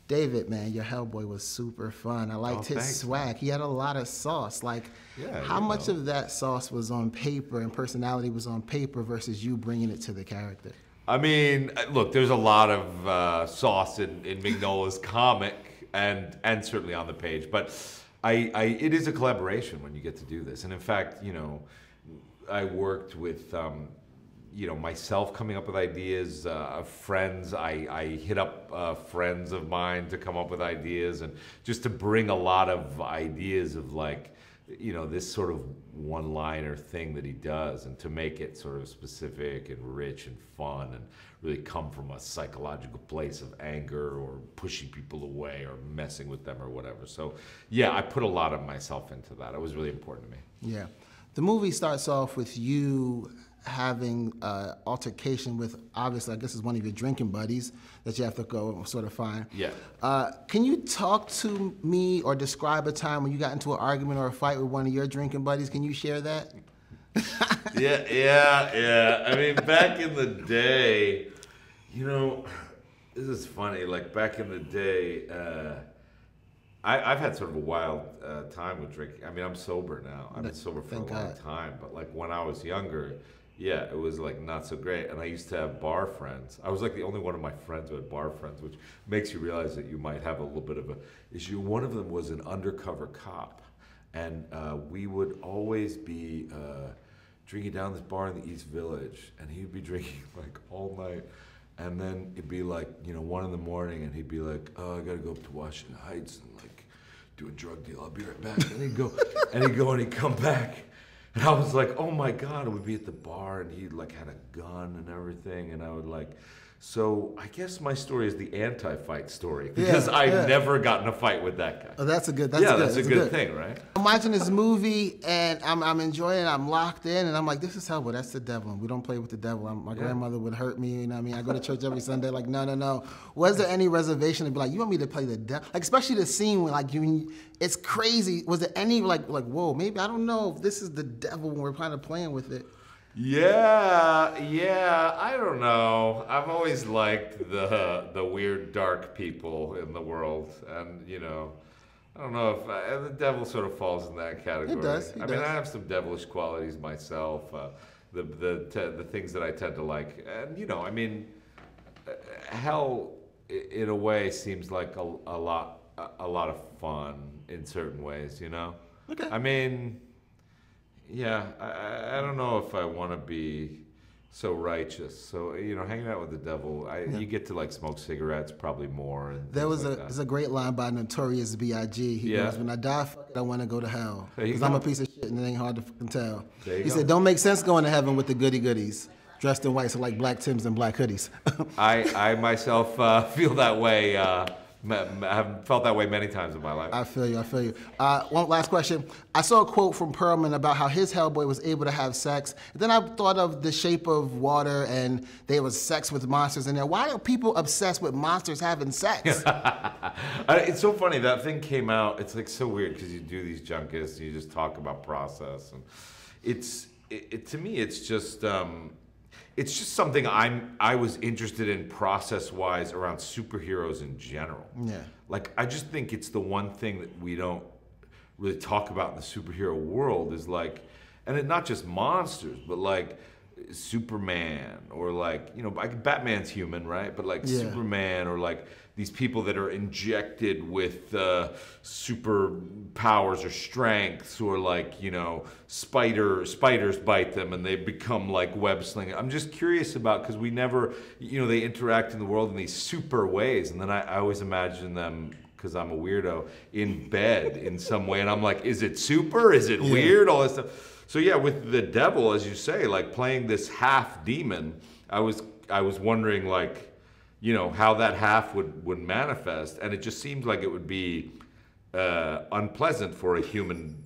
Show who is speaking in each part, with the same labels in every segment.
Speaker 1: David, man, your Hellboy was super fun. I liked his
Speaker 2: thanks,
Speaker 1: swag.
Speaker 2: man.
Speaker 1: He had a lot of sauce. Like,
Speaker 2: Yeah,
Speaker 1: how much of that sauce was on paper and personality was on paper versus you bringing it to the character?
Speaker 2: I mean, look, there's a lot of sauce in Mignola's comic and certainly on the page, but it is a collaboration when you get to do this. And in fact, you know, I worked with you know, myself coming up with ideas, friends. I hit up friends of mine to come up with ideas, and just to bring a lot of ideas of, like, you know, this sort of one-liner thing that he does, and to make it sort of specific and rich and fun and really come from a psychological place of anger or pushing people away or messing with them or whatever. So yeah, I put a lot of myself into that. It was really important to me.
Speaker 1: Yeah. The movie starts off with you having altercation with, obviously, I guess it's one of your drinking buddies that you have to go and sort of find.
Speaker 2: Yeah.
Speaker 1: Can you talk to me or describe a time when you got into an argument or a fight with one of your drinking buddies? Can you share that?
Speaker 2: Yeah. I mean, back in the day, you know, this is funny. Like, back in the day, I've had sort of a wild time with drinking. I mean, I'm sober now. I've been sober for a long time. But, like, when I was younger, yeah, it was, like, not so great. And I used to have bar friends. I was, like, the only one of my friends who had bar friends, which makes you realize that you might have a little bit of a issue. One of them was an undercover cop. And we would always be drinking down this bar in the East Village. And he'd be drinking, like, all night. And then it'd be, like, you know, 1 in the morning, and he'd be like, oh, I gotta go up to Washington Heights and, like, do a drug deal. I'll be right back. And he'd go, and he'd come back. And I was like, oh my God, I would be at the bar, and he, like, had a gun and everything. And I would, like, so I guess my story is the anti-fight story, because I never got in a fight with that guy.
Speaker 1: Oh, that's a good
Speaker 2: thing, right?
Speaker 1: I'm watching this movie, and I'm enjoying it. I'm locked in, and I'm like, this is Hellboy. That's the devil. We don't play with the devil. My grandmother would hurt me, you know what I mean? I go to church every Sunday, like, no. Was there any reservation to be like, you want me to play the devil? Like, especially the scene where, like, it's crazy. Was there any, like, whoa, maybe, I don't know if this is the devil when we're kind of playing with it?
Speaker 2: Yeah, I don't know. I've always liked the weird, dark people in the world, and, you know, I don't know if the devil sort of falls in that category.
Speaker 1: It does.
Speaker 2: I mean, I have some devilish qualities myself. The things that I tend to like, and, you know, I mean, hell, in a way, seems like a lot of fun in certain ways. You know.
Speaker 1: Okay.
Speaker 2: I mean. Yeah, I don't know if I want to be so righteous. So, you know, hanging out with the devil, you get to, like, smoke cigarettes probably more. And
Speaker 1: there's a great line by Notorious B.I.G. He goes, when I die, fuck it, I want to go to hell. Because I'm a piece of shit and it ain't hard to fucking tell. He said, don't make sense going to heaven with the goodies. Dressed in white, so like black Timbs and black hoodies.
Speaker 2: I myself feel that way. I've felt that way many times in my life.
Speaker 1: I feel you. One last question. I saw a quote from Perlman about how his Hellboy was able to have sex. And then I thought of The Shape of Water, and there was sex with monsters in there. Why are people obsessed with monsters having sex?
Speaker 2: It's so funny. That thing came out. It's, like, so weird because you do these junkets and you just talk about process. And to me, it's just something I was interested in process-wise around superheroes in general.
Speaker 1: Yeah.
Speaker 2: Like, I just think it's the one thing that we don't really talk about in the superhero world is, like, and not just monsters, but, like, Superman, or, like, you know, like, Batman's human, right? But, like, Superman, or, like, these people that are injected with super powers or strengths, or, like, you know, spiders bite them and they become, like, web slingers. I'm just curious about, because we never, you know, they interact in the world in these super ways, and then I always imagine them, because I'm a weirdo, in bed in some way, and I'm like, is it super? Is it weird? All this stuff. So yeah, with the devil, as you say, like, playing this half demon, I was wondering, like, you know, how that half would manifest, and it just seemed like it would be unpleasant for a human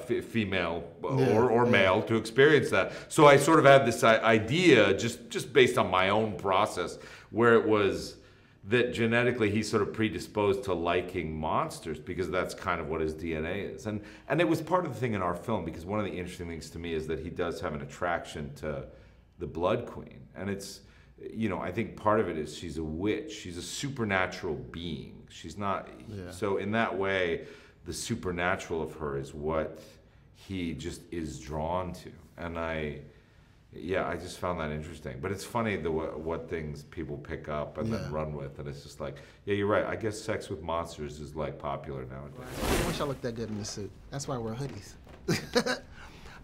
Speaker 2: female or male to experience that. So I sort of had this idea, just based on my own process, where it was that genetically he's sort of predisposed to liking monsters, because that's kind of what his DNA is. And it was part of the thing in our film, because one of the interesting things to me is that he does have an attraction to the Blood Queen. And it's you know, I think part of it is she's a witch. She's a supernatural being. She's not, so in that way, the supernatural of her is what he just is drawn to. And I just found that interesting. But it's funny what things people pick up and then run with. And it's just like, yeah, you're right. I guess sex with monsters is like popular nowadays.
Speaker 1: I wish I looked that good in the suit. That's why I wear hoodies.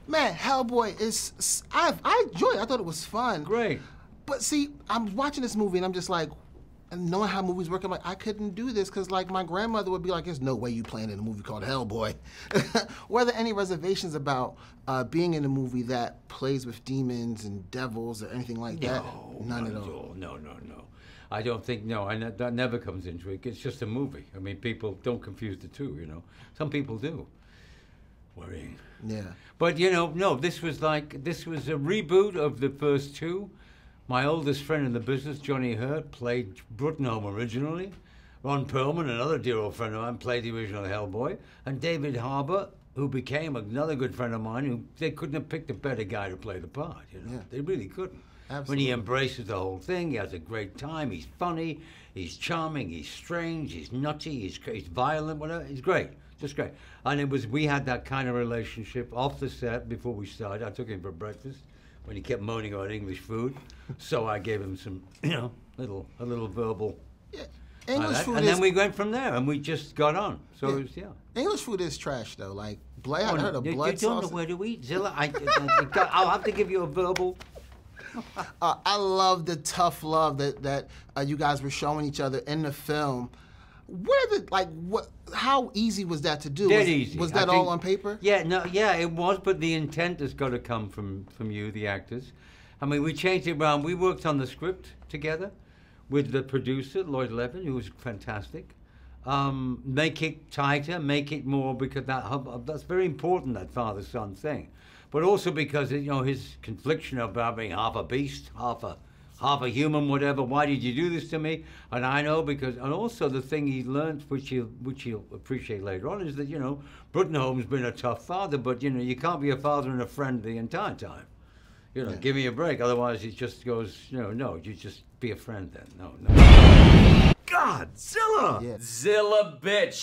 Speaker 1: Man, Hellboy is, I enjoyed it. I thought it was fun.
Speaker 3: Great.
Speaker 1: But see, I'm watching this movie and I'm just like, and knowing how movies work, I'm like, I couldn't do this because like my grandmother would be like, there's no way you playing in a movie called Hellboy. Were there any reservations about being in a movie that plays with demons and devils or anything like that? None at all.
Speaker 3: No. I don't think, that never comes into it. It's just a movie. I mean, people don't confuse the two, you know. Some people do. Worrying.
Speaker 1: Yeah.
Speaker 3: But, you know, no, this was a reboot of the first two. My oldest friend in the business, Johnny Hurt, played Bruttenholm originally. Ron Perlman, another dear old friend of mine, played the original Hellboy. And David Harbour, who became another good friend of mine, who they couldn't have picked a better guy to play the part, you know. Yeah. They really couldn't.
Speaker 1: Absolutely.
Speaker 3: When he embraces the whole thing, he has a great time, he's funny, he's charming, he's strange, he's nutty, he's violent, whatever. He's great, just great. And we had that kind of relationship off the set before we started. I took him for breakfast when he kept moaning about English food. So I gave him some, you know, a little verbal.
Speaker 1: Yeah. English food
Speaker 3: and then we went from there, and we just got on. So it was,
Speaker 1: English food is trash, though. Like, I heard of blood
Speaker 3: You don't
Speaker 1: sauce.
Speaker 3: know where to eat, Xilla. I'll have to give you a verbal.
Speaker 1: I love the tough love that you guys were showing each other in the film. How easy was that to do?
Speaker 3: Dead easy.
Speaker 1: Was that all on paper?
Speaker 3: Yeah, it was, but the intent has got to come from you, the actors. I mean, we changed it around. We worked on the script together with the producer, Lloyd Levin, who was fantastic. Make it tighter, make it more, because that's very important, that father-son thing. But also because, you know, his confliction about being half a beast, half a human, whatever. Why did you do this to me? And I know because, and also the thing he learned, which he'll appreciate later on, is that, you know, Bruttenholm's been a tough father, but, you know, you can't be a father and a friend the entire time. You know, give me a break. Otherwise, he just goes, no, you just be a friend then. No.
Speaker 4: God, Xilla!
Speaker 1: Yeah.
Speaker 4: Xilla, bitch!